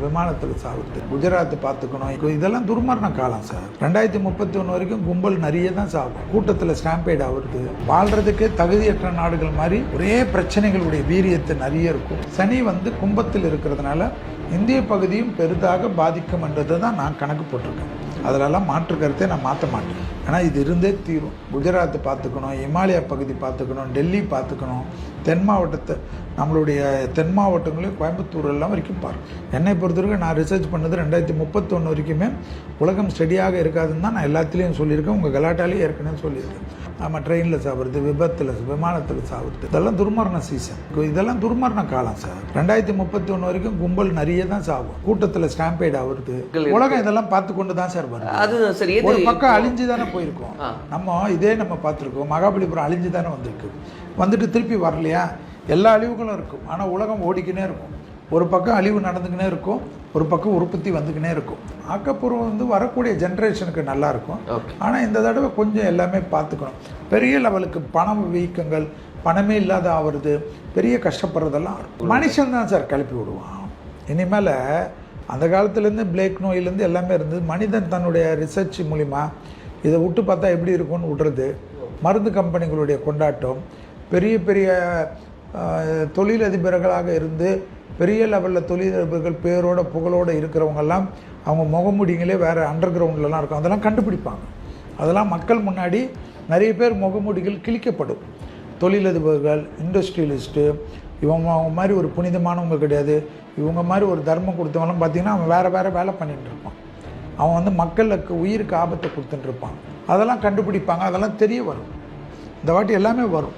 விமானத்தில் சாவுது. குஜராத் பார்த்துக்கணும். இதெல்லாம் துர்மரண காலம் சார். 2031 வரைக்கும் கும்பல் நிறைய தான் சாகும். கூட்டத்தில் ஸ்டாம்பேட் ஆகுது. வாழ்றதுக்கே தகுதியற்ற நாடுகள் மாதிரி ஒரே பிரச்சனைகளுடைய வீரியத்தை நிறைய இருக்கும். சனி கும்பத்தில் இருக்கிறதுனால இந்திய பகுதியும் பெரிதாக பாதிக்கும் என்றதை தான் நான் கணக்கு போட்டிருக்கேன். அதிலெல்லாம் மாற்று கருத்தை நான் மாற்ற மாட்டேன். ஆனால் இது இருந்தே தீரும். குஜராத் பார்த்துக்கணும், இமாலயா பகுதி பார்த்துக்கணும், டெல்லி பார்த்துக்கணும், நம்மளுடைய தென் மாவட்டங்களையும் கோயம்புத்தூர் எல்லாம் வரைக்கும் பாருங்கள். என்னை பொறுத்தவரைக்கும் நான் ரிசர்ச் பண்ணது 2031 வரைக்குமே உலகம் ஸ்டெடியாக இருக்காதுன்னு தான் நான் எல்லாத்துலேயும் சொல்லியிருக்கேன். உங்கள் கலாட்டாலேயும் ஏற்கனவே சொல்லியிருக்கேன். நம்ம ட்ரெயினில் சாப்பிட்றது, விபத்தில், விமானத்தில் சாப்பிட்றது, இதெல்லாம் துர்மரண சீசன். இதெல்லாம் துர்மரண காலம் சார். 2031 வரைக்கும் கும்பல் நிறைய தான் சாகும். கூட்டத்தில் ஸ்டாம்பேட் ஆகுறது. உலகம் இதெல்லாம் பார்த்து கொண்டு தான் சார் வரும். ஒரு பக்கம் அழிஞ்சு தானே போயிருக்கோம். நம்ம பார்த்துருக்கோம். மகாபலிபுரம் அழிஞ்சு தானே வந்துட்டு திருப்பி வரலையா? எல்லா அழிவுகளும் இருக்கும். ஆனால் உலகம் ஓடிக்கினே இருக்கும். ஒரு பக்கம் அழிவு நடந்துக்கினே இருக்கும், ஒரு பக்கம் உற்பத்தி வந்துக்கினே இருக்கும். ஆக்கப்பூர்வம் வரக்கூடிய ஜென்ரேஷனுக்கு நல்லா இருக்கும். ஆனால் இந்த தடவை கொஞ்சம் எல்லாமே பார்த்துக்கணும். பெரிய லெவலுக்கு பணம் வீக்கங்கள், பணமே இல்லாத ஆகிறது, பெரிய கஷ்டப்படுறதெல்லாம் மனுஷன் தான் சார் கிளப்பி விடுவான். இனிமேல் அந்த காலத்துலேருந்து பிளேக் நோயிலேருந்து எல்லாமே இருந்தது. மனிதன் தன்னுடைய ரிசர்ச் மூலிமா இதை விட்டு பார்த்தா எப்படி இருக்கும்னு விடுறது. மருந்து கம்பெனிகளுடைய கொண்டாட்டம், பெரிய பெரிய தொழிலதிபர்களாக இருந்து பெரிய லெவலில் தொழிலதிபர்கள் பேரோட புகழோடு இருக்கிறவங்கெல்லாம் அவங்க முகமூடிங்களே வேறு அண்டர் கிரவுண்ட்லலாம் இருக்கும். அதெல்லாம் கண்டுபிடிப்பாங்க. அதெல்லாம் மக்கள் முன்னாடி நிறைய பேர் முகமூடிகள் கிழிக்கப்படும். தொழிலதிபர்கள், இண்டஸ்ட்ரியலிஸ்ட்டு, அவங்க மாதிரி ஒரு புனிதமானவங்க கிடையாது. இவங்க மாதிரி ஒரு தர்மம் கொடுத்தவங்களாம் பார்த்திங்கன்னா அவன் வேறு வேலை பண்ணிகிட்டு இருப்பான். அவன் மக்களுக்கு உயிருக்கு ஆபத்தை கொடுத்துட்டு இருப்பான். அதெல்லாம் கண்டுபிடிப்பாங்க. அதெல்லாம் தெரிய வரும். இந்த வாட்டி எல்லாமே வரும்.